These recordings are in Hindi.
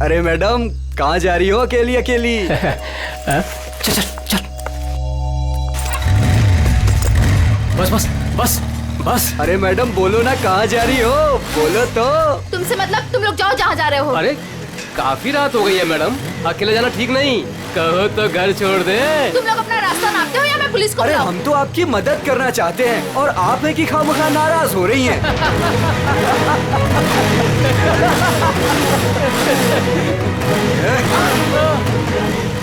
अरे मैडम, कहाँ जा रही हो अकेली अकेली? चल चल चल। बस बस बस बस। अरे मैडम बोलो ना, कहाँ जा रही हो? बोलो तो। तुमसे मतलब तुम लोग जाओ जहाँ जा रहे हो। अरे काफी रात हो गई है मैडम, अकेले जाना ठीक नहीं। कहो तो घर छोड़ दे। तुम लोग अपना रास्ता नापते हो या मैं पुलिस को अरे बुलाऊं? हम तो आपकी मदद करना चाहते हैं और आप है कि खामखा नाराज हो रही हैं।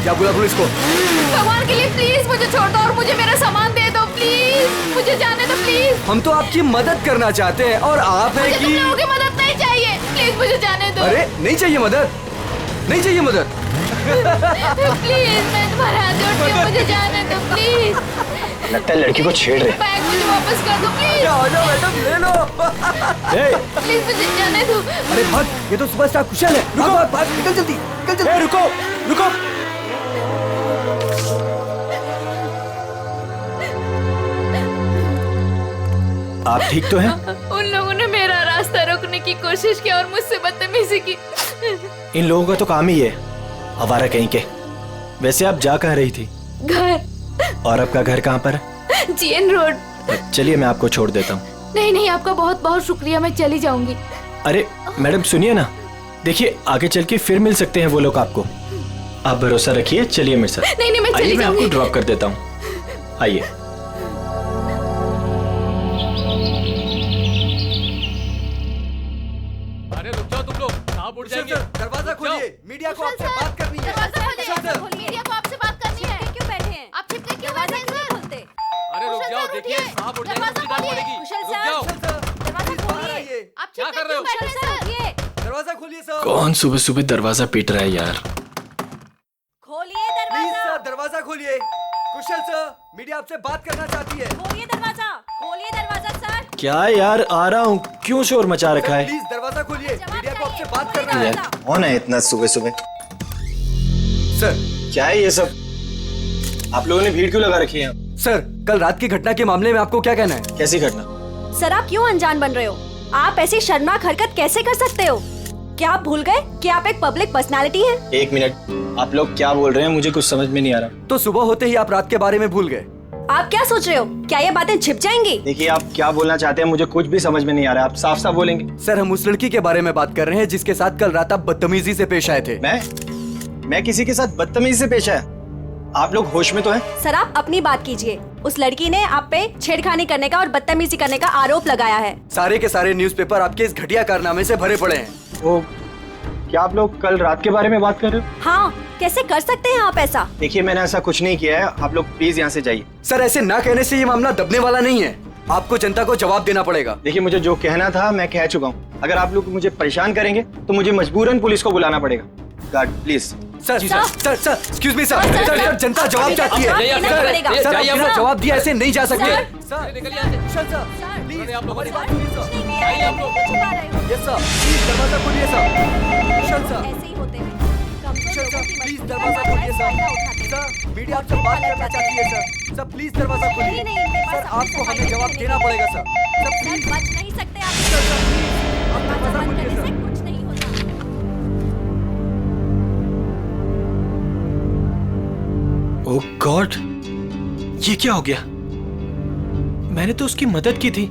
क्या बोला पुलिस को? भगवान के लिए प्लीज मुझे छोड़ दो और मुझे मेरा सामान दे दो प्लीज। मुझे जाने दो प्लीज। हम तो आपकी मदद करना चाहते हैं और आप है मुझे तुम कि लोगों की मदद नहीं चाहिए, प्लीज मुझे जाने दो। अरे नहीं चाहिए मदद, नहीं चाहिए मदद। प्लीज मैं तुम्हारे हाथ जोड़ती हूँ, मुझे जाने दो प्लीज। लगता है लड़की को छेड़ रहे। बैग मुझे वापस कर दो प्लीज। आ जाओ मैडम, ले लो। प्लीज मुझे जाने दो। अरे भाग, ये तो सुपरस्टार कुशल है। रुको, भाग, निकल जल्दी, निकल जल्दी। रुको रुको। आप ठीक तो हैं? उन लोगों ने मेरा रास्ता रोकने की कोशिश की और मुझसे बदतमीजी की। इन लोगों का तो काम ही है, आवारा कहीं के। वैसे आप जा कहाँ रही थी? घर। और आपका घर कहाँ पर है? GN road. चलिए मैं आपको छोड़ देता हूँ। नहीं नहीं, आपका बहुत बहुत शुक्रिया, मैं चली जाऊंगी। अरे मैडम सुनिए ना, देखिए आगे चल के फिर मिल सकते हैं वो लोग आपको। आप भरोसा रखिए, चलिए मेरे साथ। नहीं नहीं, मैं आइए, चली मैं आपको जाऊंगी। ड्रॉप कर देता हूँ। आइए। अरे रुक जाओ तुम लोग, कहाँ उड़ जाएंगे? दरवाजा खोलिए, मीडिया को आपसे बात करनी है। दरवाजा खोलिए, कुशल सर। मीडिया को आपसे बात करनी है। क्यों बैठे हैं? आप छिपके क्यों बैठे हैं सर? अरे रुक कुशल जाओ, सर, देखिए उठिए। कहाँ उड़ जाएंगे, दरवाजा उसकी डांट खोलिए। पड़ेगी। कुशल रुक सर। जाओ। दरवाजा बाहर खोलिए। आइए। आप क्या छिपके कर रहे हो? क्यों बैठे हैं सर? दरवाजा खोलिए सर। कौन सुबह सुबह दरवाजा पीट रहा है यार? खोलिए प्लीज दरवाजा। सर, दरवाजा खोलिए। कुशल सर, मीडिया आपसे बात करना चाहती है। खोलिए दरवाजा। खोलिए दरवाजा सर। क्या यार, आ रहा हूँ। क्यों शोर मचा रखा है? प्लीज दरवाजा खोलिए, जवाब मीडिया को आपसे चाहिए। बात करना खोलिए है। दरवाजा। कौन है इतना सुबह सुबह? सर, क्या है ये सब? आप लोगों ने भीड़ क्यों लगा रखी है? सर कल रात की घटना के मामले में आपको क्या कहना है? कैसी घटना? सर आप क्यों अनजान बन रहे हो? आप ऐसी शर्मनाक हरकत कैसे कर सकते हो? क्या आप भूल गए कि आप एक पब्लिक पर्सनालिटी हैं? एक मिनट, आप लोग क्या बोल रहे हैं? मुझे कुछ समझ में नहीं आ रहा। तो सुबह होते ही आप रात के बारे में भूल गए। आप क्या सोच रहे हो? क्या ये बातें छिप जाएंगी? देखिए आप क्या बोलना चाहते हैं, मुझे कुछ भी समझ में नहीं आ रहा। आप साफ साफ बोलेंगे। सर हम उस लड़की के बारे में बात कर रहे हैं जिसके साथ कल रात आप बदतमीजी से पेश आए थे। मैं किसी के साथ बदतमीजी से पेश आया? आप लोग होश में तो हैं? सर आप अपनी बात कीजिए। उस लड़की ने आप पे छेड़खानी करने का और बदतमीजी करने का आरोप लगाया है। सारे के सारे न्यूज़पेपर आपके इस घटिया कारनामे से भरे पड़े हैं। वो क्या आप लोग कल रात के बारे में बात कर रहे हो? हाँ, कैसे कर सकते हैं आप ऐसा? देखिए मैंने ऐसा कुछ नहीं किया है। आप लोग प्लीज यहाँ से जाइए। सर ऐसे ना कहने से ये मामला दबने वाला नहीं है। आपको जनता को जवाब देना पड़ेगा। देखिए मुझे जो कहना था मैं कह चुका हूँ। अगर आप लोग मुझे परेशान करेंगे तो मुझे मजबूरन पुलिस को बुलाना पड़ेगा। Guard please. Sir sir sir excuse me sir, sir जनता जवाब चाहती है। जाइए, सर पड़ेगा। सर जाइए, बिना सर। जवाब दिया ऐसे नहीं जा सकते। सर। सर निकलिए यहाँ से। कुशल सर, सर, प्लीज उन्होंने आप लोगों हमारी को बात सुनिए सर। आइए आप लोग। यस सर, प्लीज दरवाजा खोलिए सर। कुशल सर, ऐसे ही होते हैं। कुशल सर प्लीज दरवाजा खोलिए सर। सर मीडिया आपसे बात करना चाहती है सर। सर प्लीज दरवाजा खोलिए। सर आपको हमें जवाब देना पड़ेगा सर। सर सर प्लीज बच नहीं सकते आप। सर प्लीज आप दरवाजा दरवाजा बंद खोलिए करने से सर। कुछ नहीं होता। ओह गॉड, ये क्या हो गया? मैंने तो उसकी मदद की थी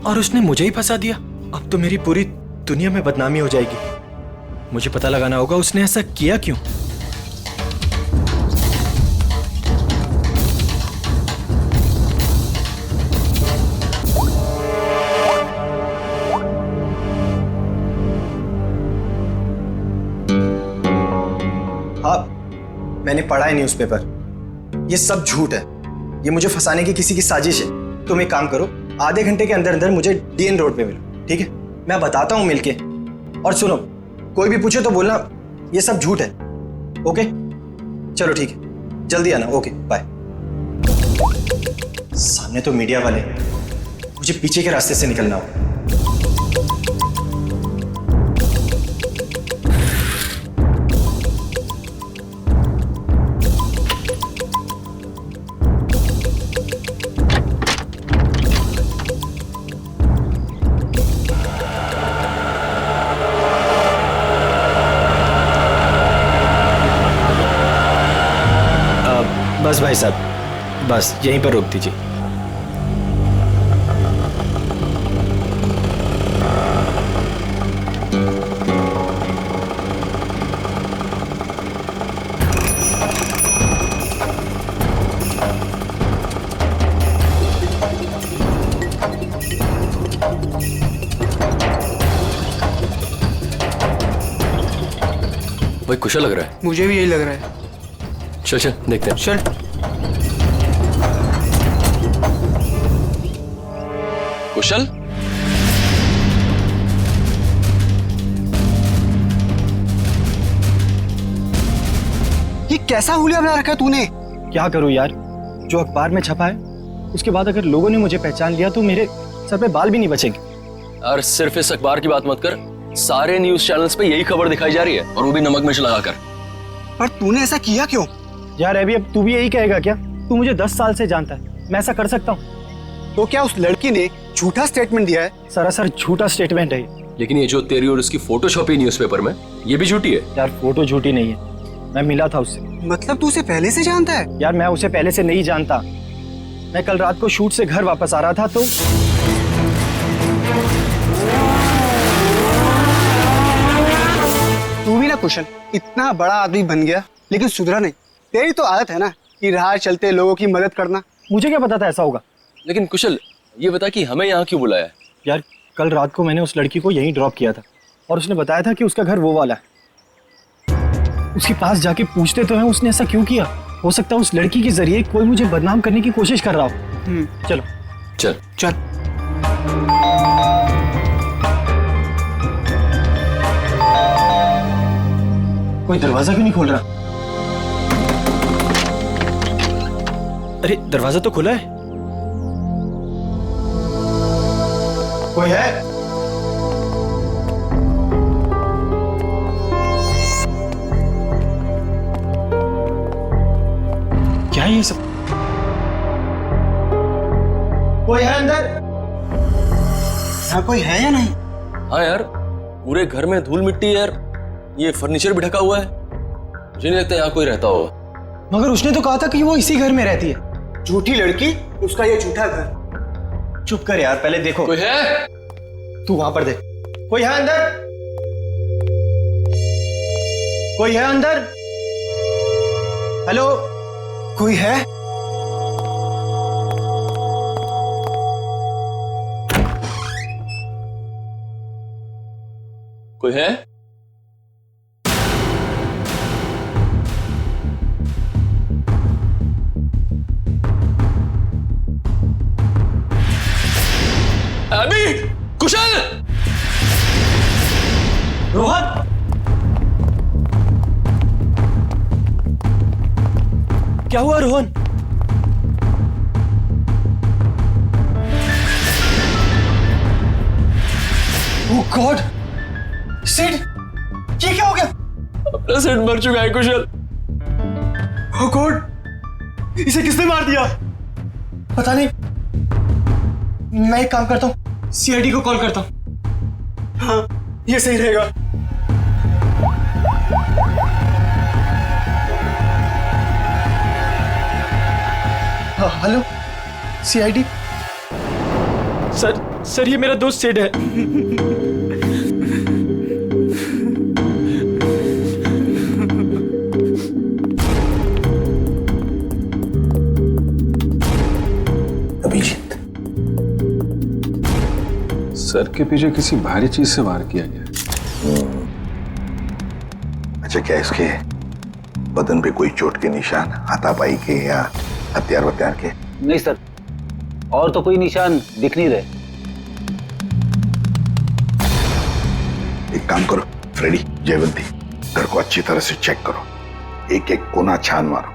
और उसने मुझे ही फंसा दिया। अब तो मेरी पूरी दुनिया में बदनामी हो जाएगी। मुझे पता लगाना होगा उसने ऐसा किया क्यों। हाँ, मैंने पढ़ा है न्यूज़पेपर। ये सब झूठ है। ये मुझे फंसाने की किसी की साजिश है। तुम एक काम करो, आधे घंटे के अंदर अंदर मुझे डीएन रोड पे मिलो, ठीक है? मैं बताता हूँ मिलके। और सुनो, कोई भी पूछे तो बोलना ये सब झूठ है। ओके चलो ठीक है, जल्दी आना। Okay bye. सामने तो मीडिया वाले, मुझे पीछे के रास्ते से निकलना होगा। बस भाई साहब, बस यहीं पर रोक दीजिए। भाई कुशल लग रहा है। मुझे भी यही लग रहा है। चल चल देखते हैं। चल। कुशल, ये कैसा हुलिया बना रखा है तूने? क्या करूं यार, जो अखबार में छपा है उसके बाद अगर लोगों ने मुझे पहचान लिया तो मेरे सर पे बाल भी नहीं बचेंगे। और सिर्फ इस अखबार की बात मत कर, सारे न्यूज चैनल्स पे यही खबर दिखाई जा रही है, और वो भी नमक मिर्च लगाकर। पर तूने ऐसा किया क्यों? यार अभी अब तू भी यही कहेगा क्या? तू मुझे 10 साल से जानता है, मैं ऐसा कर सकता हूँ? तो क्या उस लड़की ने झूठा स्टेटमेंट दिया है? सरासर झूठा स्टेटमेंट है ये। लेकिन ये जो तेरी और उसकी फोटो छपी न्यूज़पेपर में, ये भी झूठी है। यार फोटो झूठी नहीं है, मैं मिला था उससे। मतलब तू उसे पहले से जानता है? यार मैं उसे पहले से नहीं जानता, मैं कल रात को शूट से घर वापस आ रहा था तो तू भी ना कुशल, इतना बड़ा आदमी बन गया लेकिन सुधरा नहीं। तेरी तो आदत है ना कि राह चलते लोगों की मदद करना। मुझे क्या पता था ऐसा होगा। लेकिन कुशल, ये बता कि हमें यहाँ क्यों बुलाया है? यार कल रात को मैंने उस लड़की को यहीं ड्रॉप किया था और उसने बताया था कि उसका घर वो वाला है। उसके पास जाके पूछते तो हैं उसने ऐसा क्यों किया। हो सकता है उस लड़की के जरिए कोई मुझे बदनाम करने की कोशिश कर रहा हो। चलो चल चल। कोई दरवाजा क्यों नहीं खोल रहा? अरे दरवाजा तो खुला है। कोई है? क्या है ये सब? कोई है अंदर? यहाँ कोई है या नहीं? हाँ यार, पूरे घर में धूल मिट्टी है यार, ये फर्नीचर भी ढका हुआ है, मुझे नहीं लगता यहाँ कोई रहता होगा। मगर उसने तो कहा था कि वो इसी घर में रहती है। झूठी लड़की, उसका ये झूठा घर। चुप कर यार, पहले देखो। कोई है? तू वहां पर देख। कोई है अंदर? कोई है अंदर? हेलो, कोई है? कोई है? अभी कुशल, रोहन, क्या हुआ रोहन? ओह गॉड, सिड, ये क्या हो गया? अपना सेट मर चुका है कुशल। ओह गॉड, इसे किसने मार दिया? पता नहीं। मैं एक काम करता हूँ, सीआईडी को कॉल करता हूँ। हाँ, ये सही रहेगा। हाँ, हेलो सीआईडी। सर ये मेरा दोस्त सिड है। अभिजीत, सर के पीछे किसी भारी चीज से वार किया गया। अच्छा, क्या इसके बदन पे कोई चोट के निशान, हाथापाई के या हथियार वत्यार के? नहीं सर, और तो कोई निशान दिख नहीं रहे। एक काम करो फ्रेडी, जयवंती, घर को अच्छी तरह से चेक करो, एक एक कोना छान मारो,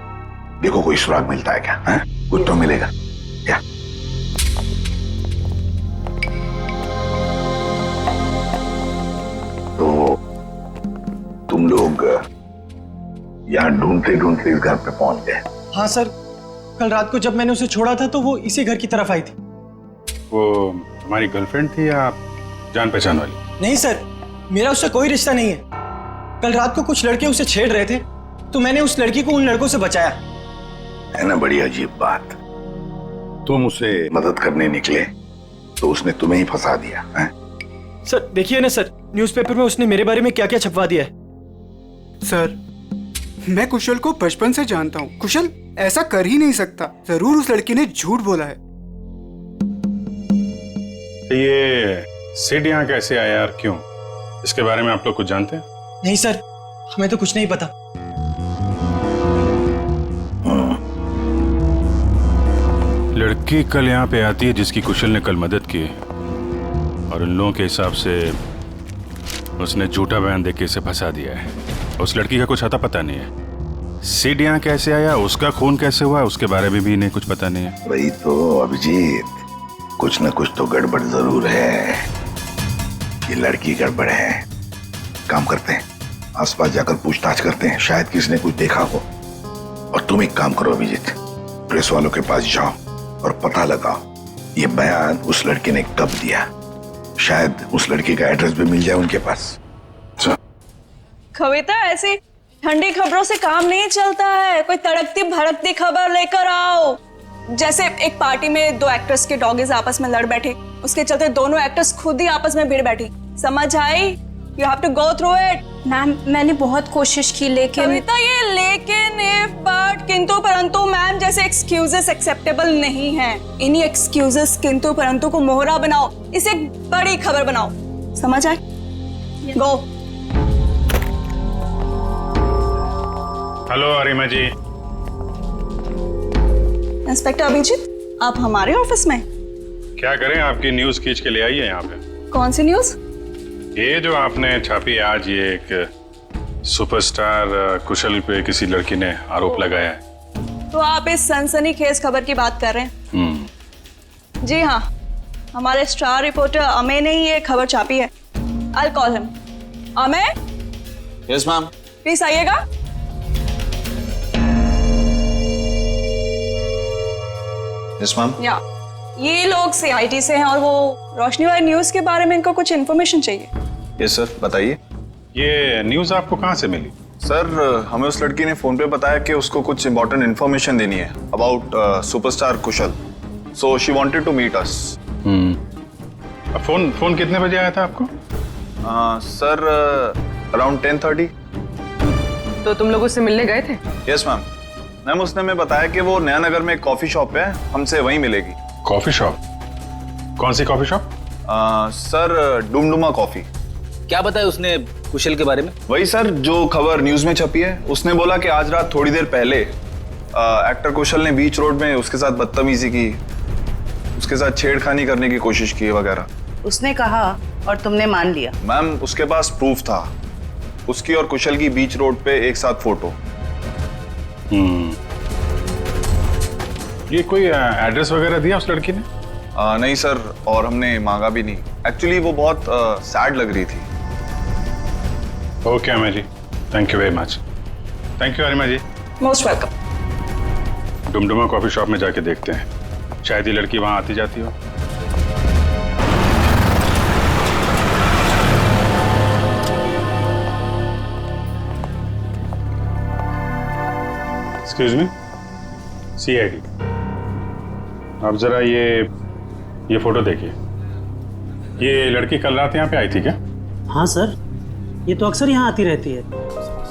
देखो कोई सुराग मिलता है क्या? है? कुछ तो मिलेगा क्या? तो तुम लोग यहाँ ढूंढते ढूंढते इस घर पे पहुंच गए? हाँ सर, कल रात को जब मैंने उसे छोड़ा था तो वो इसी घर की तरफ आई थी। वो तुम्हारी गर्लफ्रेंड थी या जान पहचान वाली? नहीं सर, मेरा उससे कोई रिश्ता नहीं है। कल रात को कुछ लड़के उसे छेड़ रहे थे तो मैंने उस लड़की को उन लड़कों से बचाया। है ना बड़ी अजीब बात। तुम उसे मदद करने निकले तो उसने तुम्हें ही फंसा दिया है? सर देखिए ना सर, न्यूज़पेपर में उसने मेरे बारे में क्या क्या छपवा दिया है। सर, मैं कुशल को बचपन से जानता हूँ। कुशल ऐसा कर ही नहीं सकता। जरूर उस लड़की ने झूठ बोला है। ये सिड यहाँ कैसे आया और क्यों, इसके बारे में आप लोग कुछ जानते हैं? नहीं सर, हमें तो कुछ नहीं पता। लड़की कल यहाँ पे आती है जिसकी कुशल ने कल मदद की, और उन लोगों के हिसाब से उसने झूठा बयान देके इसे फंसा दिया है। उस लड़की का कुछ अता पता नहीं है। सिड यहाँ कैसे आया, उसका खून कैसे हुआ, उसके बारे में भी इन्हें कुछ पता नहीं है। वही तो अभिजीत, कुछ न कुछ तो गड़बड़ जरूर है। ये लड़की गड़बड़ है। काम करते हैं, आसपास जाकर पूछताछ करते हैं, शायद किसी ने कुछ देखा हो। और तुम एक काम करो अभिजीत, प्रेस वालों के पास जाओ और पता लगाओ ये बयान उस लड़की ने कब दिया। शायद उस लड़की का एड्रेस भी मिल जाए उनके पास। कविता, ऐसी ठंडी खबरों से काम नहीं चलता है। कोई तड़कती भड़कती खबर लेकर आओ। जैसे एक पार्टी में दो एक्ट्रेस के डॉगीज आपस में लड़ बैठे, उसके चलते दोनों एक्ट्रेस खुद ही आपस में भिड़ बैठी। समझ आई? You have to go through it. Ma'am, मैंने बहुत कोशिश की लेकिन कविता, ये लेकिन if but किंतु परंतु मैम जैसे एक्सक्यूजेस एक्सेप्टेबल नहीं हैं। इन्हीं एक्सक्यूजेस किंतु परंतु को मोहरा बनाओ, इसे एक बड़ी खबर बनाओ। समझ आए? गो। हेलो अरिमा जी। इंस्पेक्टर अभिजीत, आप हमारे ऑफिस में? क्या करें, आपकी न्यूज खींच के ले आई है यहाँ पे। कौन सी न्यूज? ये जो आपने छापी है आज, ये एक सुपरस्टार कुशल पे किसी लड़की ने आरोप लगाया है। तो आप इस सनसनीखेज खबर की बात कर रहे हैं? जी हाँ, हमारे स्टार रिपोर्टर अमेय ने ही ये खबर छापी है। I'll call him. Ameya? Yes ma'am. Please आइएगा। Yes ma'am. या ये लोग CIT से हैं और वो रोशनी वाली न्यूज के बारे में इनको कुछ इन्फॉर्मेशन चाहिए। यस सर, बताइए। ये न्यूज आपको कहाँ से मिली? सर, हमें उस लड़की ने फोन पे बताया कि उसको कुछ इंपॉर्टेंट इन्फॉर्मेशन देनी है about superstar Kushal, so she wanted to meet us. Phone कितने बजे आया था आपको? Sir, around 10:30। तो तुम लोग उससे मिलने गए थे? Yes ma'am. मैम, उसने हमें बताया कि वो नया नगर में एक कॉफी शॉप है, हमसे वहीं मिलेगी। Coffee shop? कौन सी coffee shop? Sir, Dumduma coffee. क्या बताया उसने कुशल के बारे में? वही सर जो खबर न्यूज में छपी है। उसने बोला कि आज रात थोड़ी देर पहले एक्टर कुशल ने बीच रोड में उसके साथ बदतमीजी की, उसके साथ छेड़खानी करने की कोशिश की वगैरह। उसने कहा और तुमने मान लिया? मैम, उसके पास प्रूफ था, उसकी और कुशल की बीच रोड पे एक साथ फोटो। ये कोई एड्रेस वगैरह दिया उस लड़की ने? नहीं सर, और हमने मांगा भी नहीं। एक्चुअली वो बहुत सैड लग रही थी। Okay Amey ji, thank you very much. Thank you Arima ji. Most welcome. Dumduma coffee shop में जाके देखते हैं, शायद ये लड़की वहां आती जाती हो। एक्सक्यूज मी, CID, आप जरा ये फोटो देखिए। ये लड़की कल रात यहाँ पे आई थी क्या? हाँ सर, ये तो अक्सर यहाँ आती रहती है।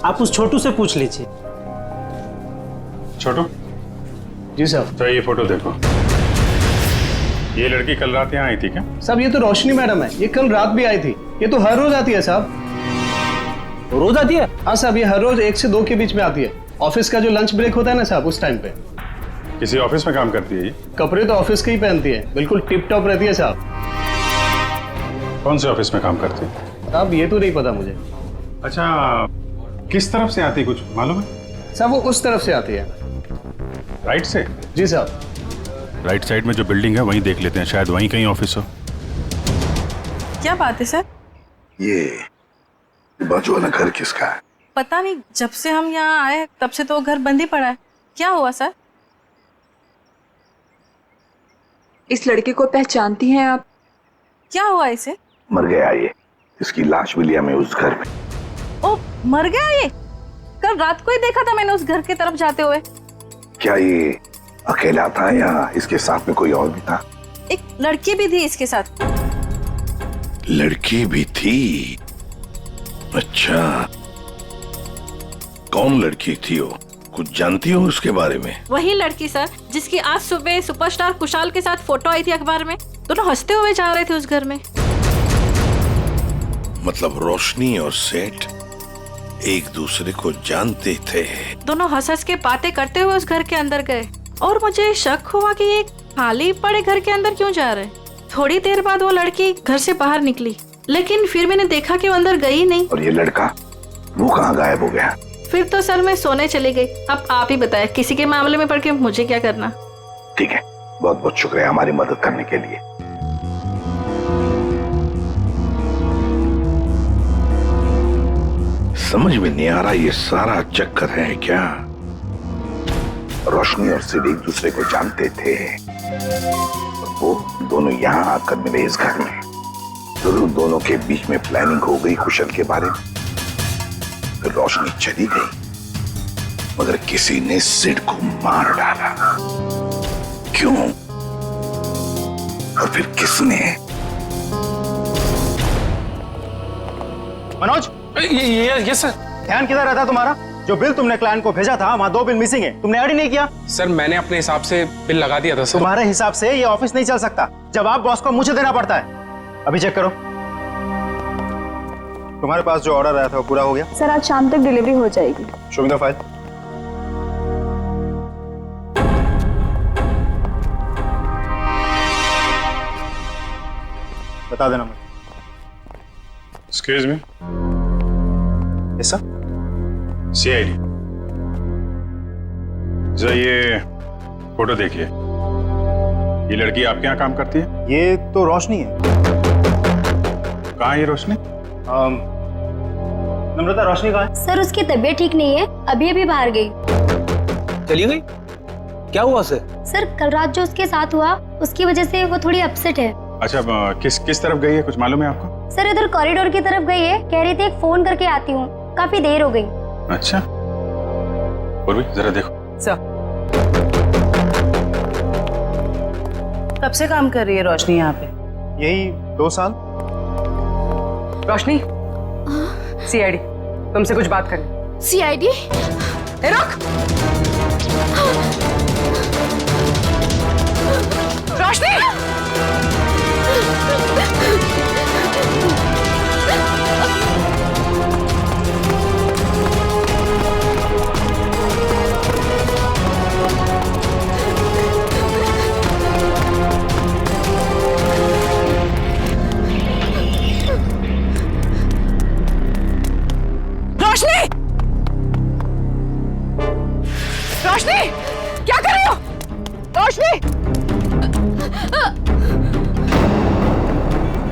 आप उस छोटू से पूछ लीजिए। छोटू? जी सर। तो ये फोटो देखो, ये लड़की कल रात यहाँ आई थी क्या? साहब, ये तो रोशनी मैडम है, ये कल रात भी आई थी। ये तो हर रोज आती है साहब। रोज आती है? हाँ साहब, ये हर रोज 1 से 2 के बीच में आती है। ऑफिस का जो लंच ब्रेक होता है ना साहब, उस टाइम पे। किसी ऑफिस में काम करती है ये? कपड़े तो ऑफिस के ही पहनती है, बिल्कुल टिप टॉप रहती है साहब। कौन से ऑफिस में काम करती है? साहब, ये तो नहीं पता मुझे। अच्छा, किस तरफ से आती है कुछ मालूम है? साहब, वो उस तरफ से आती है। राइट से? जी साहब। राइट साइड में जो बिल्डिंग है वहीं देख लेते हैं, शायद वहीं कहीं ऑफिस हो। क्या बात है सर? ये बाजू वाला घर किसका है? पता नहीं, जब से हम यहाँ आए तब से तो घर बंद ही पड़ा है। क्या हुआ सर? इस लड़के को पहचानती हैं आप? क्या हुआ इसे? मर गया ये, इसकी लाश मिली हमें उस घर में। ओ, मर गया ये? कल रात को ही देखा था मैंने उस घर की तरफ जाते हुए। क्या ये अकेला था या इसके साथ में कोई और भी था? एक लड़की भी थी इसके साथ। लड़की भी थी? अच्छा, कौन लड़की थी वो? कुछ जानती हो उसके बारे में? वही लड़की सर जिसकी आज सुबह सुपरस्टार कुशाल के साथ फोटो आई थी अखबार में। दोनों हंसते हुए जा रहे थे उस घर में। मतलब रोशनी और सेठ एक दूसरे को जानते थे? दोनों हंस हंस के बातें करते हुए उस घर के अंदर गए और मुझे शक हुआ कि ये खाली पड़े घर के अंदर क्यों जा रहे। थोड़ी देर बाद वो लड़की घर से बाहर निकली, लेकिन फिर मैंने देखा कि वो अंदर गई नहीं। और ये लड़का वो कहाँ गायब हो गया? फिर तो सर मैं सोने चली गई। अब आप ही बताएं, किसी के मामले में पड़ के मुझे क्या करना। ठीक है, बहुत बहुत शुक्रिया हमारी मदद करने के लिए। समझ में नहीं आ रहा ये सारा चक्कर है क्या? रोशनी और सिड एक दूसरे को जानते थे, वो दोनों यहाँ आकर मिले इस घर में। जरूर दोनों के बीच में प्लानिंग हो गई कुशल के बारे में। फिर रोशनी चली गई, मगर किसी ने सिड को मार डाला। क्यों? और फिर किसने? मनोज, ये सर। ध्यान किधर रहता तुम्हारा? जो बिल तुमने क्लाइंट को भेजा था वहाँ 2 बिल मिसिंग है, तुमने ऐड ही नहीं किया। सर मैंने अपने हिसाब से बिल लगा दिया था सर। तुम्हारे हिसाब से ये ऑफिस नहीं चल सकता। जवाब बॉस को मुझे देना पड़ता है। अभी चेक करो, तुम्हारे पास जो ऑर्डर आया था वो पूरा हो गया? सर आज शाम तक डिलीवरी हो जाएगी। Show me the file. बता देना मुझे। Excuse me. Yes sir. CID, जरा ये फोटो देखिए। ये लड़की आपके यहाँ काम करती है? ये तो रोशनी है। कहाँ है ये रोशनी? नम्रता, रोशनी कहाँ है? सर उसकी तबीयत ठीक नहीं है, अभी अभी बाहर गई। चली गई? क्या हुआ सर? सर कल रात जो उसके साथ हुआ उसकी वजह से वो थोड़ी अपसेट है। अच्छा, किस तरफ गई है, कुछ मालूम है आपको? सर इधर कॉरिडोर की तरफ गई है, कह रही थी एक फोन करके आती हूँ, काफी देर हो गई। अच्छा, और भी जरा देखो। सर कब से काम कर रही है रोशनी यहाँ पे? यही 2 साल। रोशनी, CID तुमसे कुछ बात करनी। CID? रुक! रोशनी! रोशनी, क्या कर रही हो? रोशनी,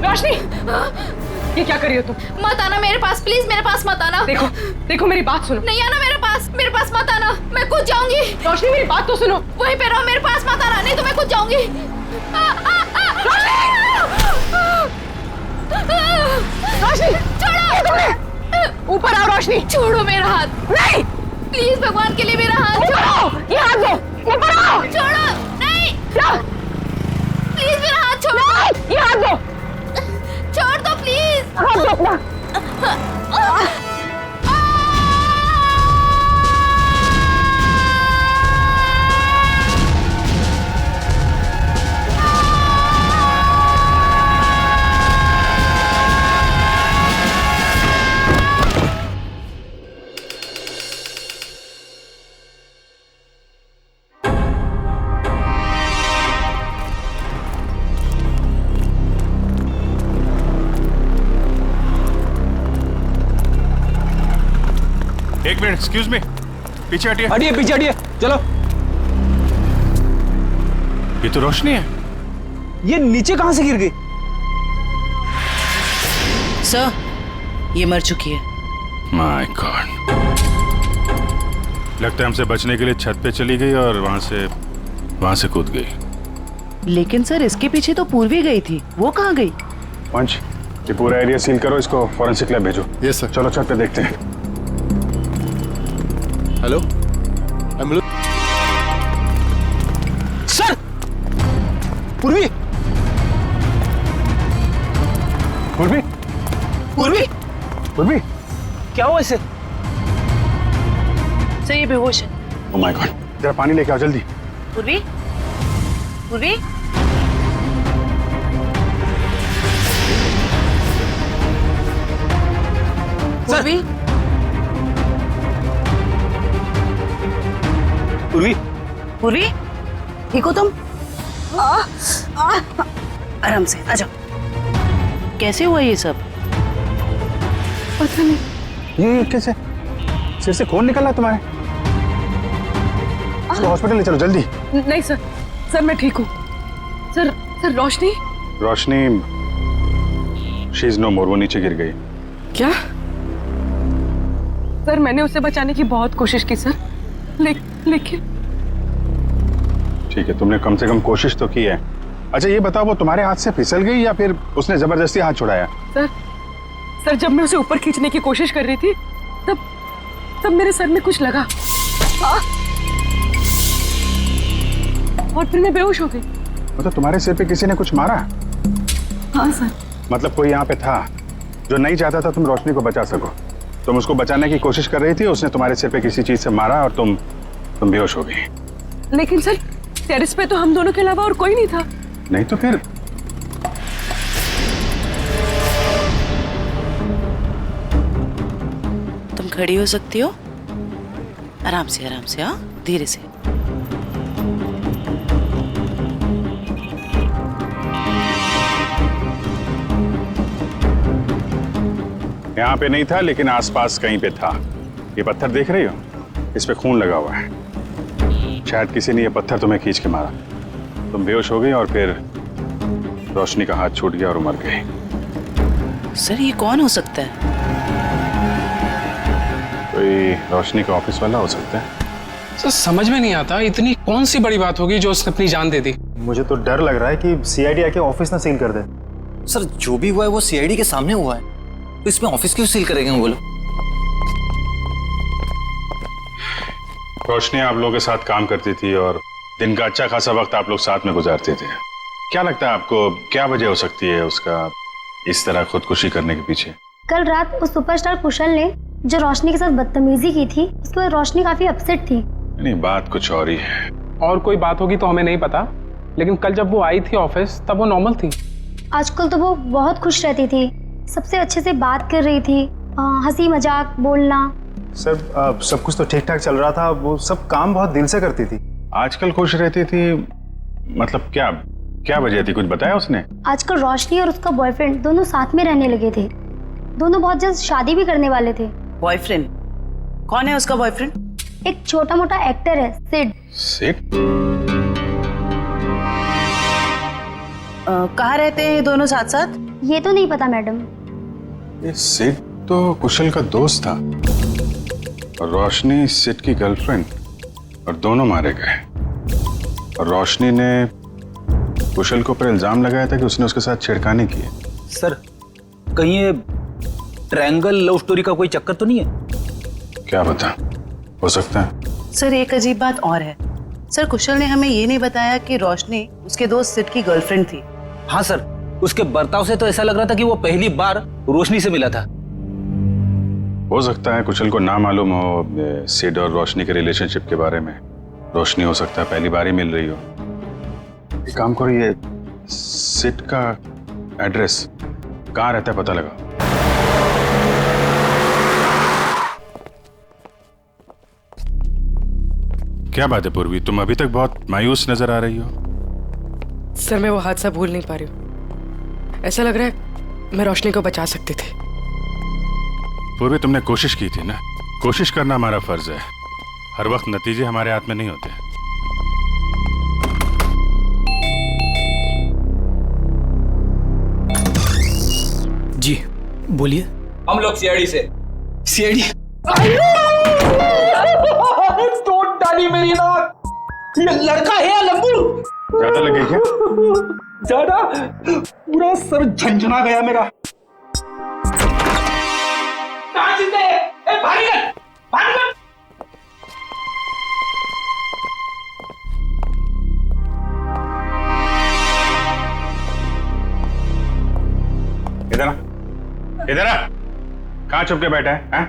रोशनी, ये क्या कर रही हो तुम? मत आना मेरे पास, प्लीज मेरे पास मत आना। देखो मेरी बात सुनो। नहीं आना मेरे पास मत आना, मैं कूद जाऊंगी। रोशनी मेरी बात तो सुनो। वहीं पे रहो, मेरे पास मत आना, नहीं तो मैं कूद जाऊंगी। रोशनी, छोड़ो, ऊपर आओ। रोशनी, छोड़ो मेरा हाथ। नहीं, प्लीज भगवान के लिए मेरा हाथ छोड़ो। ये हाथ दो, ऊपर आओ। छोड़ो, नहीं, प्लीज मेरा हाथ छोड़ो। ये हाथ दो, छोड़ दो प्लीज। हाथ दो अपना। एक मिनट, एक्सक्यूज मी, पीछे हटिए। हटिए, पीछे हटिए, चलो। ये तो रोशनी है। ये नीचे कहां से गिर गई? सर ये मर चुकी है। माय गॉड, लगता है हमसे बचने के लिए छत पे चली गई और वहां से कूद गई। लेकिन सर इसके पीछे तो पूर्वी गई थी, वो कहाँ गई? पंच, ये पूरा एरिया सील करो, इसको फॉरेंसिक लैब भेजो। Yes sir. चलो छत पे देखते हैं। Hello, ambulance. पूर्वी पूर्वी पूर्वी पूर्वी क्या हुआ इसे? सर ये बेहोश है। ओह माय गॉड, जरा पानी लेके आओ जल्दी। पूर्वी पूर्वी पूर्वी पूर्वी पूर्वी ठीक हो तुम? आराम से आ जाओ। कैसे हुआ ये सब? पता नहीं। ये कैसे? सिर से खून निकला तुम्हारे? इसको हॉस्पिटल ले चलो जल्दी। नहीं सर, सर मैं ठीक हूँ। Sir Roshni she is no more, वो नीचे गिर गई। क्या? सर मैंने उसे बचाने की बहुत कोशिश की सर, लेकिन ठीक है, तुमने कम से कम कोशिश तो की है। अच्छा ये बताओ, वो तुम्हारे हाथ से फिसल गई या फिर उसने जबरदस्ती हाथ छुड़ाया? सर जब मैं उसे ऊपर खींचने की कोशिश कर रही थी तब मेरे सर में कुछ लगा और फिर मैं बेहोश हो गई। मतलब तुम्हारे सिर पे किसी ने कुछ मारा? हाँ सर। मतलब कोई यहाँ पे था जो नहीं चाहता था तुम रोशनी को बचा सको। तुम उसको बचाने की कोशिश कर रही थी, उसने तुम्हारे सिर पे किसी चीज से मारा और तुम बेहोश हो गई। लेकिन सर टेरेस पे तो हम दोनों के अलावा और कोई नहीं था। नहीं तो फिर? तुम खड़ी हो सकती हो? आराम से हाँ, धीरे से। यहाँ पे नहीं था लेकिन आसपास कहीं पे था। ये पत्थर देख रही हो? इस पे खून लगा हुआ है। शायद किसी ने ये पत्थर तुम्हें खींच के मारा, तुम बेहोश हो गई और फिर रोशनी का हाथ छूट गया और मर गई। सर ये कौन हो सकता है? कोई रोशनी का ऑफिस वाला हो सकता है। सर समझ में नहीं आता, इतनी कौन सी बड़ी बात होगी जो उसने अपनी जान दे दी? मुझे तो डर लग रहा है कि सीआईडी आके ऑफिस ना सील कर दे। सर जो भी हुआ है वो सीआईडी के सामने हुआ है, तो इसमें ऑफिस क्यों सील करेंगे बोलो? रोशनी आप लोगों के साथ काम करती थी और दिन का अच्छा खासा वक्त आप लोग साथ में गुजारते थे। क्या लगता है आपको, क्या वजह हो सकती है उसका इस तरह खुदकुशी करने के पीछे? कल रात उस सुपरस्टार कुशल ने जो रोशनी के साथ बदतमीजी की थी, उसके बाद रोशनी काफी अपसेट थी। नहीं, बात कुछ और ही है। और कोई बात होगी तो हमें नहीं पता, लेकिन कल जब वो आई थी ऑफिस तब वो नॉर्मल थी। आजकल तो वो बहुत खुश रहती थी, सबसे अच्छे से बात कर रही थी, हंसी मजाक बोलना। सर सब कुछ तो ठीक ठाक चल रहा था, वो सब काम बहुत दिल से करती थी। आजकल खुश रहती थी मतलब क्या वजह थी, कुछ बताया उसने? आजकल रोशनी और उसका बॉयफ्रेंड दोनों साथ में रहने लगे थे। दोनों बहुत जल्द शादी भी करने वाले थे। बॉयफ्रेंड? कौन है उसका बॉयफ्रेंड? एक छोटा मोटा एक्टर है, सिड। सिड? कहाँ रहते हैं ये दोनों साथ साथ? ये तो नहीं पता मैडम। ये सिड तो कुशल का दोस्त था और रोशनी सिड की गर्लफ्रेंड, और दोनों मारे गए। और रोशनी ने कुशल को पर इल्जाम लगाया था कि उसने उसके साथ छेड़खानी की है। सर कहीं ये ट्रायंगल लव स्टोरी का कोई चक्कर तो नहीं है? क्या बता, हो सकता है। सर एक अजीब बात और है। सर कुशल ने हमें ये नहीं बताया कि रोशनी उसके दोस्त सिड की गर्लफ्रेंड थी। हाँ सर, उसके बर्ताव से तो ऐसा लग रहा था कि वो पहली बार रोशनी से मिला था। हो सकता है कुशल को ना मालूम हो सिड और रोशनी के रिलेशनशिप के बारे में। रोशनी हो सकता है पहली बार ही मिल रही हो। एक काम करो, ये सिड का एड्रेस कहाँ रहता है पता लगा। क्या बात है पूर्वी, तुम अभी तक बहुत मायूस नजर आ रही हो। सर मैं वो हादसा भूल नहीं पा रही हूँ। ऐसा लग रहा है मैं रोशनी को बचा सकती थी। पूर्वी तुमने कोशिश की थी ना, कोशिश करना हमारा फर्ज है। हर वक्त नतीजे हमारे हाथ में नहीं होते। जी बोलिए। हम लोग सीआईडी से। सीआईडी? तोड़ डाली मेरी नाक। ये लड़का है या लंबू? ज्यादा लगे क्या? ज्यादा, पूरा सर झंझना गया मेरा। कहाँ जिंदे है? ए भारी कर, भारी कर। इधर आ। कहाँ छुप के बैठा है?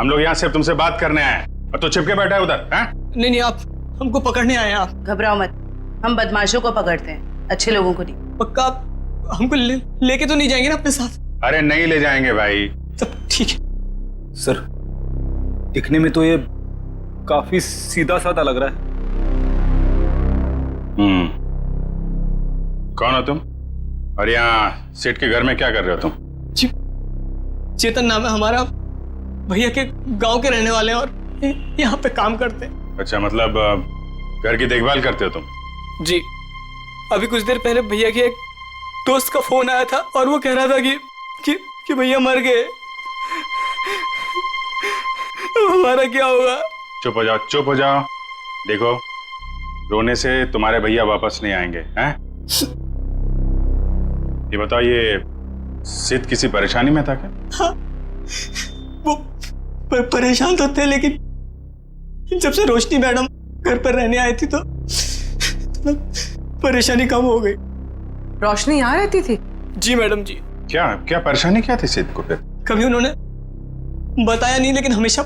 हम लोग यहाँ सिर्फ तुमसे बात करने आए हैं और तू छिप के बैठा है उधर? नहीं नहीं, आप हमको पकड़ने आए हैं। आप घबराओ मत, हम बदमाशों को पकड़ते हैं, अच्छे लोगों को नहीं। पक्का आप हमको लेके तो नहीं जाएंगे ना अपने साथ? अरे नहीं ले जाएंगे भाई। सब ठीक है। सर, दिखने में तो ये काफी सीधा साधा लग रहा है। कौन हो तुम? और यहाँ सेठ के घर में क्या कर रहे हो तुम? जी, चेतन नाम है हमारा, भैया के गांव के रहने वाले हैं और यहाँ पे काम करते हैं। अच्छा, मतलब घर की देखभाल करते हो तुम? जी, अभी कुछ देर पहले भैया के एक दोस्त का फोन आया था और वो कह रहा था कि भैया मर गए। हमारा क्या होगा? चुप हो जाओ, चुप हो जाओ। देखो, रोने से तुम्हारे भैया वापस नहीं आएंगे हैं? ये बताओ, ये सिद्ध किसी परेशानी में था क्या? हाँ, वो परेशान तो थे, लेकिन जब से रोशनी मैडम घर पर रहने आई थी तो परेशानी कम हो गई। रोशनी यहाँ रहती थी? जी मैडम जी। क्या क्या परेशानी क्या थी सिद्ध को फिर? कभी उन्होंने बताया नहीं, लेकिन हमेशा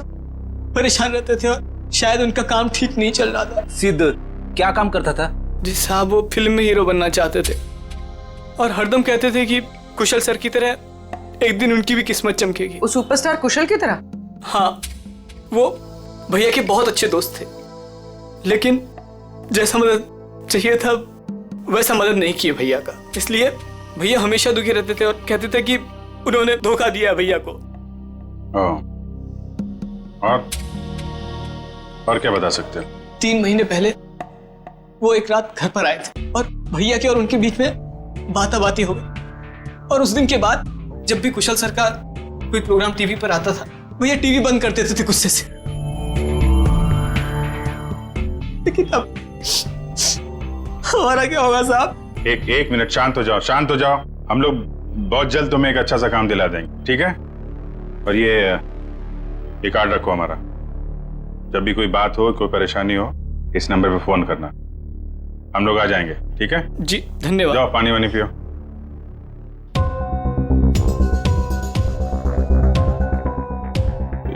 परेशान रहते थे और शायद उनका काम ठीक नहीं चल रहा था। सिद्ध क्या काम करता था? जी साहब, वो फिल्म में हीरो बनना चाहते थे और हरदम कहते थे कि कुशल सर की तरह एक दिन उनकी भी किस्मत चमकेगी। वो सुपरस्टार कुशल की तरह? हाँ, वो भैया के बहुत अच्छे दोस्त थे, लेकिन जैसा मदद चाहिए था वैसा मदद नहीं किया भैया का। इसलिए भैया हमेशा दुखी रहते थे और कहते थे कि उन्होंने धोखा दिया भैया को। और क्या बता सकते हो? 3 महीने पहले वो एक रात घर पर आए थे और भैया के और उनके बीच में बाताबाती हो गई। और उस दिन के बाद जब भी कुशल सर का कोई प्रोग्राम टीवी पर आता था, भैया टीवी बंद कर देते थे गुस्से से। लेकिन अब हमारा क्या होगा साहब? एक मिनट, शांत हो जाओ, शांत हो जाओ। हम लोग बहुत जल्द तुम्हें एक अच्छा सा काम दिला देंगे, ठीक है? और ये कार्ड रखो हमारा। जब भी कोई बात हो, कोई परेशानी हो, इस नंबर पे फोन करना, हम लोग आ जाएंगे, ठीक है? जी धन्यवाद। जाओ पानी वानी पियो।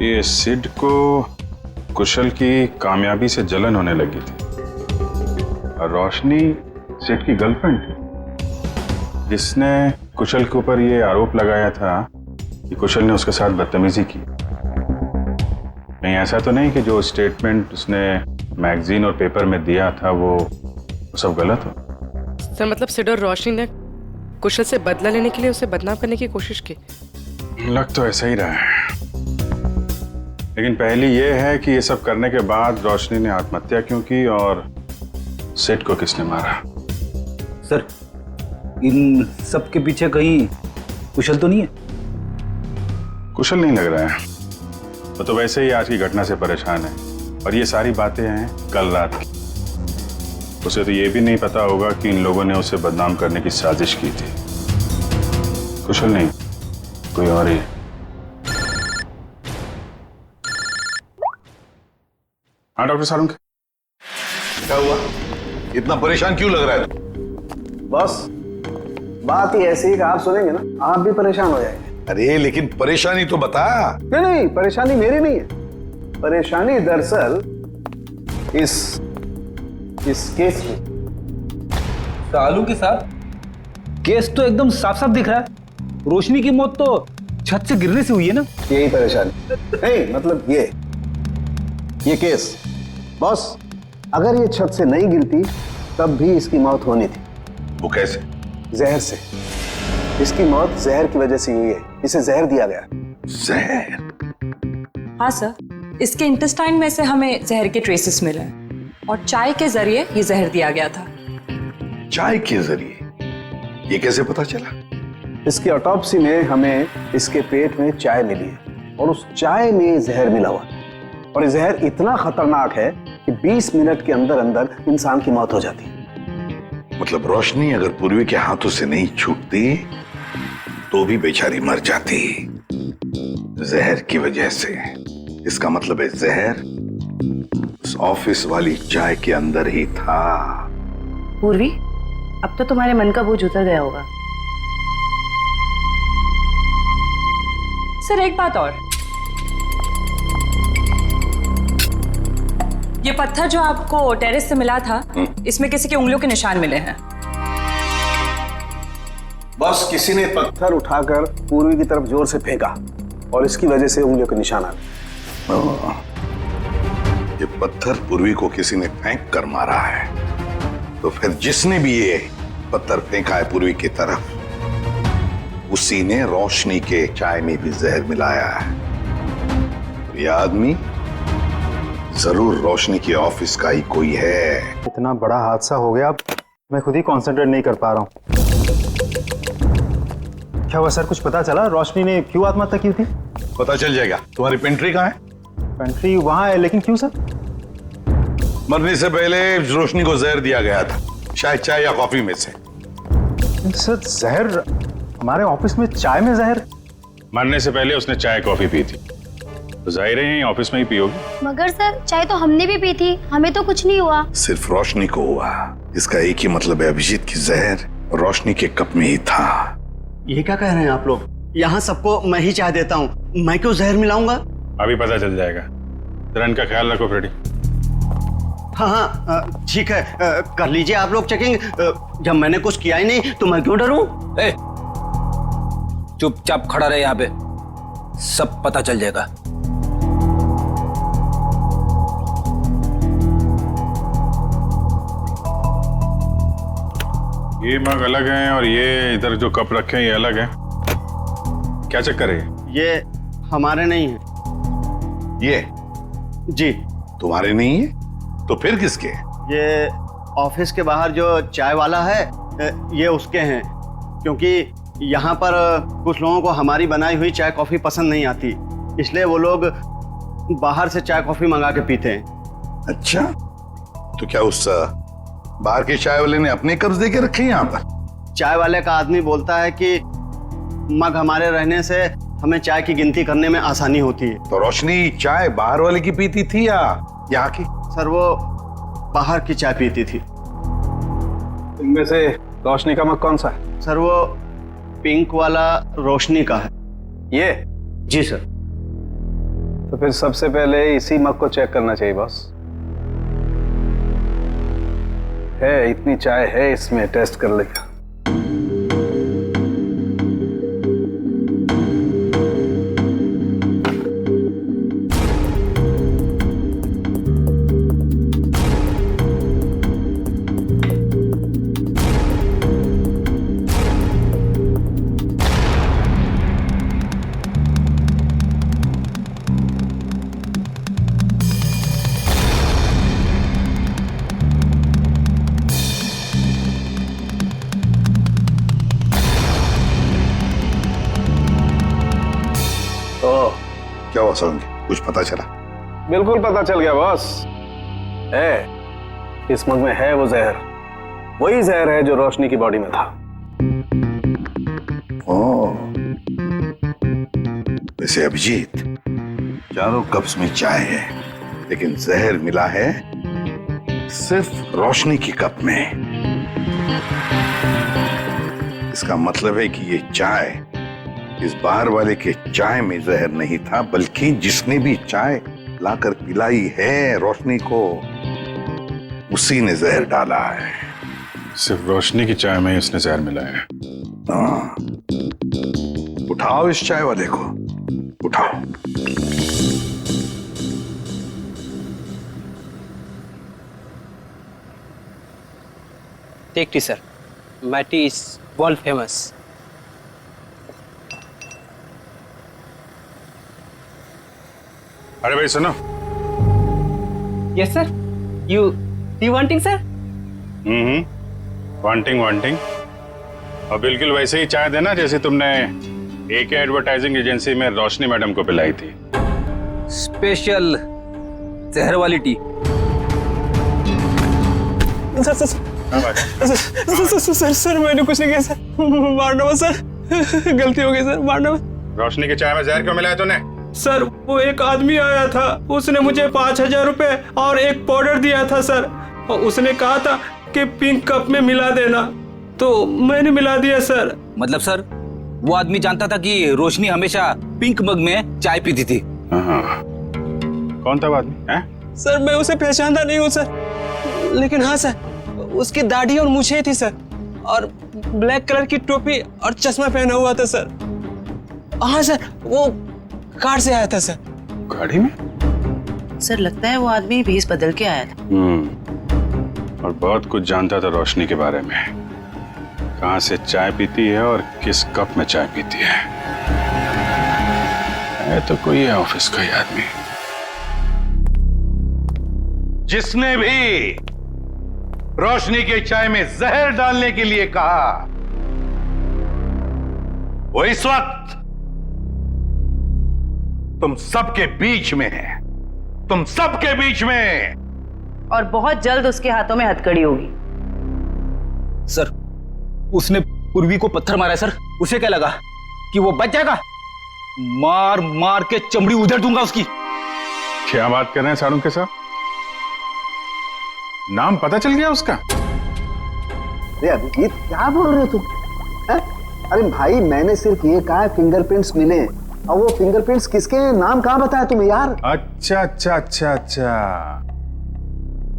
ये सिड को कुशल की कामयाबी से जलन होने लगी थी और रोशनी सिड की गर्लफ्रेंड थी, जिसने कुशल के ऊपर ये आरोप लगाया था कि कुशल ने उसके साथ बदतमीजी की। नहीं, ऐसा तो नहीं कि जो स्टेटमेंट उसने मैगजीन और पेपर में दिया था वो सब गलत हो? सर, मतलब सिड और रोशनी ने कुशल से बदला लेने के लिए उसे बदनाम करने की कोशिश की? लग तो ऐसा ही रहा है, लेकिन पहली ये है कि ये सब करने के बाद रोशनी ने आत्महत्या क्यों की और सिड को किसने मारा? सर, इन सब के पीछे कहीं कुशल तो नहीं है? कुशल नहीं लग रहा है, वो तो वैसे ही आज की घटना से परेशान है और ये सारी बातें हैं कल रात की। उसे तो ये भी नहीं पता होगा कि इन लोगों ने उसे बदनाम करने की साजिश की थी। कुशल नहीं, कोई और ही। हाँ डॉक्टर सारुंग, क्या हुआ? इतना परेशान क्यों लग रहा है? बस बात ही ऐसी है कि आप सुनेंगे ना आप भी परेशान हो जाएंगे। अरे लेकिन परेशानी तो बता। नहीं, परेशानी मेरी नहीं है। परेशानी दरअसल इस केस की। सालू के साथ केस तो एकदम साफ साफ दिख रहा है। रोशनी की मौत तो छत से गिरने से हुई है ना? यही परेशानी नहीं, मतलब ये केस बॉस, अगर ये छत से नहीं गिरती तब भी इसकी मौत होनी थी। वो कैसे? जहर से। इसकी मौत जहर की वजह से हुई है, इसे जहर दिया गया। जहर? हाँ सर, इसके इंटेस्टाइन में से हमें जहर के ट्रेसेस मिले हैं और चाय के जरिए ये जहर दिया गया था। चाय के जरिए? ये कैसे पता चला? इसकी ऑटोप्सी में हमें इसके पेट में चाय मिली है और उस चाय में जहर मिला हुआ, और ये जहर इतना खतरनाक है कि 20 मिनट के अंदर अंदर इंसान की मौत हो जाती है। मतलब रोशनी अगर पूर्वी के हाथों से नहीं छूटती तो भी बेचारी मर जाती जहर की वजह से। इसका मतलब है जहर उस ऑफिस वाली चाय के अंदर ही था। पूर्वी, अब तो तुम्हारे मन का बोझ उतर गया होगा। सर एक बात और, ये पत्थर जो आपको टेरेस से मिला था, इसमें किसी की उंगलियों के निशान मिले हैं। बस किसी ने पत्थर उठाकर पूर्वी की तरफ जोर से फेंका और इसकी वजह से उंगलियों के निशान आ गए। ये पत्थर पूर्वी को किसी ने फेंक कर मारा है, तो फिर जिसने भी ये पत्थर फेंका है पूर्वी की तरफ, उसी ने रोशनी के चाय में भी जहर मिलाया है। ये आदमी जरूर रोशनी के ऑफिस का ही कोई है। इतना बड़ा हादसा हो गया, मैं खुद ही कंसंट्रेट नहीं कर पा रहा हूँ। क्या हुआ सर, कुछ पता चला रोशनी ने क्यों आत्महत्या की थी? पता चल जाएगा। तुम्हारी पेंट्री कहाँ है? पेंट्री वहां है, लेकिन क्यों सर? मरने से पहले रोशनी को जहर दिया गया था, शायद चाय या कॉफी में से। सर जहर? हमारे ऑफिस में चाय में जहर? मरने से पहले उसने चाय कॉफी पी थी, तो जाहिर है ऑफिस में ही पी होगी। मगर सर चाय तो हमने भी पी थी, हमें तो कुछ नहीं हुआ। सिर्फ रोशनी को हुआ। इसका एक ही मतलब है, अभिजीत की जहर रोशनी के कप में ही था। ये क्या कह रहे हैं आप लोग? यहाँ सबको मैं ही चाय देता हूँ, मैं क्यों जहर मिलाऊंगा? अभी पता चल जाएगा। जरा इनका ख्याल रखो फ्रेडी। हाँ हाँ ठीक है, कर लीजिए आप लोग चेकिंग। जब मैंने कुछ किया ही नहीं तो मैं क्यों डरूं? चुपचाप खड़ा रहे यहाँ पे, सब पता चल जाएगा। ये मग अलग हैं और ये इधर जो कप रखे हैं ये अलग हैं। क्या चक्कर है? ये हमारे नहीं है। ये जी तुम्हारे नहीं है तो फिर किसके? ये ऑफिस के बाहर जो चाय वाला है ये उसके हैं, क्योंकि यहाँ पर कुछ लोगों को हमारी बनाई हुई चाय कॉफी पसंद नहीं आती, इसलिए वो लोग बाहर से चाय कॉफी मंगा के पीते हैं। अच्छा, तो क्या उस बाहर के चाय वाले ने अपने कब्ज दे के रखे हैं यहाँ पर? चाय वाले का आदमी बोलता है कि मग हमारे रहने से हमें चाय की गिनती करने में आसानी होती है। तो रोशनी चाय बाहर वाले की पीती थी या यहाँ की? सर वो बाहर की चाय पीती थी। इनमें से रोशनी का मग कौन सा है? सर वो पिंक वाला रोशनी का है। ये? जी सर। तो फिर सबसे पहले इसी मग को चेक करना चाहिए बॉस। है इतनी चाय है इसमें, टेस्ट कर लेगा। क्या हुआ सोलंकी, कुछ पता चला? बिल्कुल पता चल गया बॉस। है इस मग में है वो जहर, वही जहर है जो रोशनी की बॉडी में था। वैसे अभिजीत, चारों कप्स में चाय है, लेकिन जहर मिला है सिर्फ रोशनी की कप में। इसका मतलब है कि ये चाय इस बाहर वाले के चाय में जहर नहीं था, बल्कि जिसने भी चाय लाकर पिलाई है रोशनी को, उसी ने जहर डाला है। सिर्फ रोशनी की चाय में इसने जहर मिलाया है। हाँ, उठाओ इस चाय वाले को, उठाओ। Take tea sir, my tea is world famous. अरे भाई सुनो। Yes sir, you wanting sir? Wanting और बिल्कुल वैसे ही चाय देना जैसे तुमने एके एडवर्टाइजिंग एजेंसी में रोशनी मैडम को पिलाई थी। स्पेशल जहर वाली टी। सर मैंने कुछ नहीं किया सर, मारना मत सर, गलती हो गई सर, मारना मत। रोशनी की चाय में जहर क्यों मिलाया तूने? सर वो एक आदमी आया था, उसने मुझे 5,000 रुपए और एक पाउडर दिया था सर, और उसने कहा था कि पिंक कप में मिला देना, तो मैंने मिला दिया सर। मतलब सर वो आदमी जानता था कि रोशनी हमेशा पिंक मग में चाय पीती थी। हाँ। कौन था वो आदमी? हैं? सर मैं उसे पहचानता नहीं हूँ सर, लेकिन हाँ सर, उसकी दाढ़ी और मूछें थी सर, और ब्लैक कलर की टोपी और चश्मा पहना हुआ था सर। हाँ सर, वो कार से आया था सर। गाड़ी में? सर लगता है वो आदमी भेष बदल के आया था। और बहुत कुछ जानता था रोशनी के बारे में, कहाँ से चाय पीती है और किस कप में चाय पीती है तो कोई है ऑफिस का ही आदमी। जिसने भी रोशनी के चाय में जहर डालने के लिए कहा, वो इस वक्त तुम सबके बीच में है, तुम सबके बीच में, और बहुत जल्द उसके हाथों में हथकड़ी होगी। सर उसने पूर्वी को पत्थर मारा है सर, उसे क्या लगा कि वो बच जाएगा? मार मार के चमड़ी उधेड़ दूंगा उसकी। क्या बात कर रहे हैं सारुण के साथ? नाम पता चल गया उसका? अरे अभिजीत क्या बोल रहे हो तुम? है? अरे भाई मैंने सिर्फ ये कहा फिंगरप्रिंट्स मिले, और वो फिंगरप्रिंट्स किसके हैं, नाम कहाँ बताया तुम्हें यार? अच्छा अच्छा अच्छा अच्छा,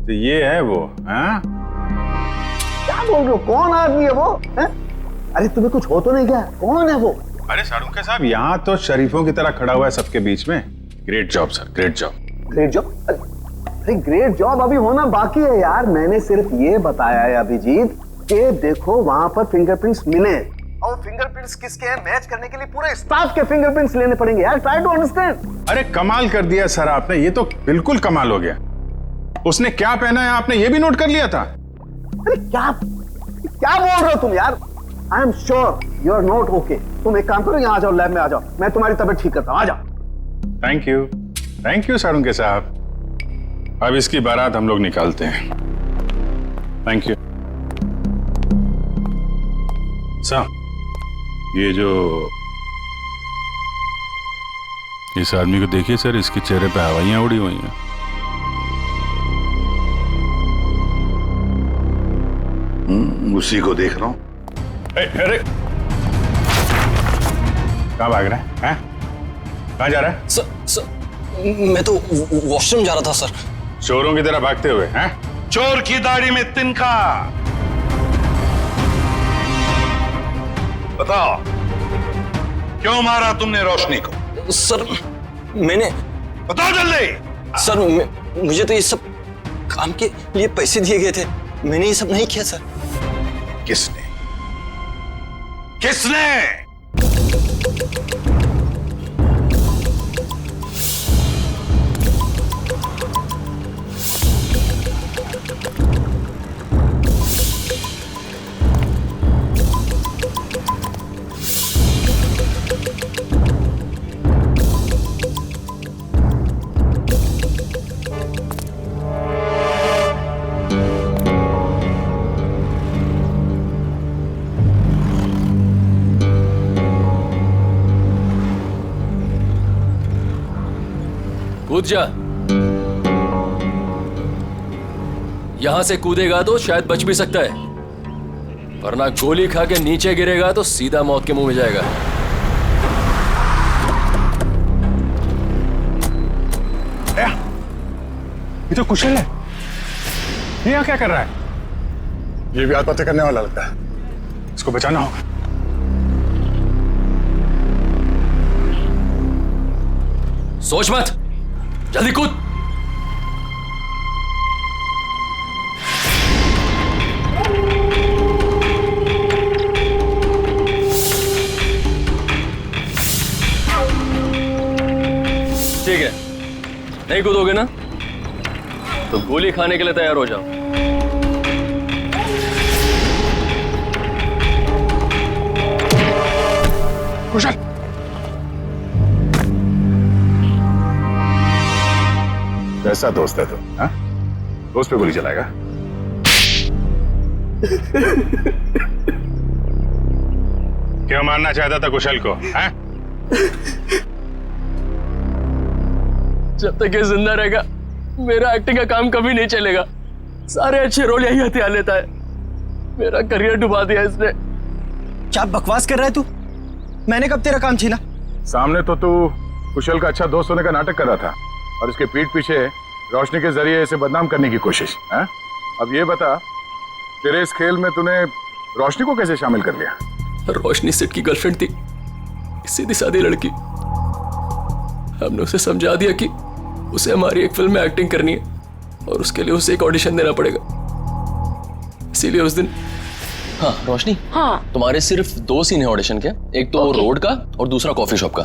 तो ये है वो? हाँ? क्या बोल रहे हो? कौन आदमी है वो? है? अरे तुम्हें कुछ हो तो नहीं गया? कौन है वो? अरे सारुण के साहब, यहाँ तो शरीफों की तरह खड़ा हुआ है सबके बीच में। Great job sir, great job. Great job? अरे ग्रेट जॉब अभी होना बाकी है यार। मैंने सिर्फ ये बताया है अभिजीत कि देखो वहां पर फिंगरप्रिंट्स मिले, और फिंगरप्रिंट्स किसके हैं मैच करने के लिए पूरे स्टाफ के फिंगरप्रिंट्स लेने पड़ेंगे यार। Try to understand. अरे कमाल कर दिया सर आपने, ये तो बिल्कुल कमाल हो गया। उसने क्या पहना है आपने ये भी नोट कर लिया था? अरे क्या बोल रहे हो तुम यार? I am sure you are not okay. तुम एक काम करो, यहाँ आ जाओ, लैब में आ जाओ, मैं तुम्हारी तबीयत ठीक करता हूँ। आ जाओ। थैंक यू सारुण के साहब। अब इसकी बारात हम लोग निकालते हैं। Thank you sir. ये जो इस आदमी को देखिए सर, इसके चेहरे पे हवाइयां उड़ी हुई हैं। उसी को देख रहा हूं। अरे कहाँ भाग रहा है? कहाँ जा रहा है? सर मैं तो वॉशरूम जा रहा था सर। चोरों की तरह भागते हुए? हैं? चोर की दाढ़ी में तिनका। बताओ क्यों मारा तुमने रोशनी को? सर मैंने, बताओ जल्दी। सर मुझे तो ये सब काम के लिए पैसे दिए गए थे, मैंने ये सब नहीं किया सर। किसने? किसने? कूद जा। यहां से कूदेगा तो शायद बच भी सकता है, वरना गोली खा के नीचे गिरेगा तो सीधा मौत के मुंह में जाएगा। ये तो कुशल है, ये यहाँ क्या कर रहा है? ये भी आत्महत्या करने वाला लगता है, इसको बचाना होगा। सोच मत, जल्दी कूद। ठीक है, नहीं कूदोगे ना तो गोली खाने के लिए तैयार हो जाओ। कुशल, कैसा दोस्त है तू? दोस्त पे गोली चलाएगा? क्यों मारना चाहता था कुशल को? हैं? जब तक ये जिंदा रहेगा मेरा एक्टिंग का काम कभी नहीं चलेगा। सारे अच्छे रोल यही हथियार लेता है, मेरा करियर डुबा दिया इसने। क्या बकवास कर रहा है तू? मैंने कब तेरा काम छीना? सामने तो तू कुशल का अच्छा दोस्त होने का नाटक कर रहा था और उसके पीठ पीछे रोशनी के जरिए इसे बदनाम करने की कोशिश है। अब ये बता, तेरे इस खेल में तूने रोशनी को कैसे शामिल कर लिया? रोशनी सेठ की गर्लफ्रेंड थी, सीधी सादी लड़की। हमने उसे समझा दिया कि उसे हमारी एक फिल्म में एक्टिंग करनी है और उसके लिए उसे एक ऑडिशन देना पड़ेगा। इसीलिए उस दिन। हाँ रोशनी, हाँ तुम्हारे सिर्फ 2 सीन है ऑडिशन के, एक तो रोड का और दूसरा कॉफी शॉप का।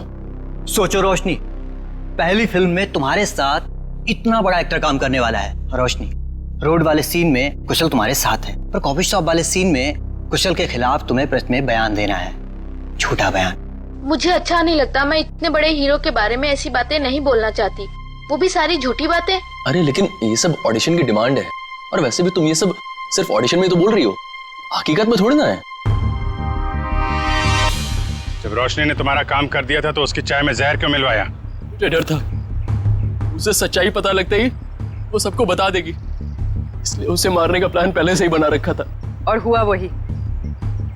सोचो रोशनी, पहली फिल्म में तुम्हारे साथ इतना बड़ा एक्टर काम करने वाला है। रोशनी, रोड वाले सीन में कुशल तुम्हारे साथ है, पर कॉफी शॉप वाले सीन में कुशल के खिलाफ तुम्हें प्रेस में बयान देना है, झूठा बयान। मुझे अच्छा नहीं लगता, मैं इतने बड़े हीरो के बारे में ऐसी बातें नहीं बोलना चाहती, वो भी सारी झूठी बातें। अरे लेकिन ये सब ऑडिशन की डिमांड है, और वैसे भी तुम ये सब सिर्फ ऑडिशन में तो बोल रही हो, हकीकत में थोड़ी ना है। जब रोशनी ने तुम्हारा काम कर दिया था तो उसकी चाय में जहर क्यों मिलवाया? मुझे डर था उसे सच्चाई पता लगते ही वो सबको बता देगी, इसलिए उसे मारने का प्लान पहले से ही बना रखा था। और हुआ वही,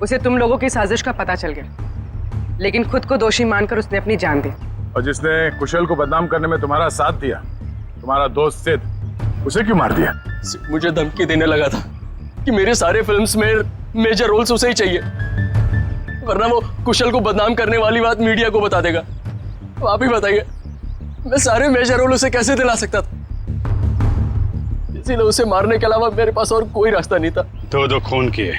उसे तुम लोगों की साजिश का पता चल गया, लेकिन खुद को दोषी मानकर उसने अपनी जान दी। और जिसने कुशल को बदनाम करने में तुम्हारा साथ दिया, तुम्हारा दोस्त सिद्ध, उसे क्यों मार दिया? मुझे धमकी देने लगा था कि मेरे सारे फिल्म्स में मेजर रोल्स उसे ही चाहिए, वरना वो कुशल को बदनाम करने वाली बात मीडिया को बता देगा। तो आप ही बताइए, मैं सारे मेजर रोल उसे कैसे दिला सकता था? इसीलिए उसे मारने के अलावा मेरे पास और कोई रास्ता नहीं था। 2 खून किए,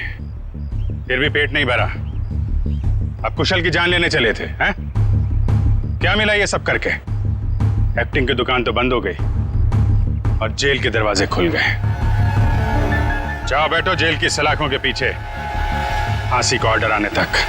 फिर भी पेट नहीं भरा। अब कुशल की जान लेने चले थे, हैं? क्या मिला ये सब करके? एक्टिंग की दुकान तो बंद हो गई और जेल के दरवाजे खुल गए। जाओ बैठो जेल की सलाखों के पीछे, फांसी का ऑर्डर आने तक।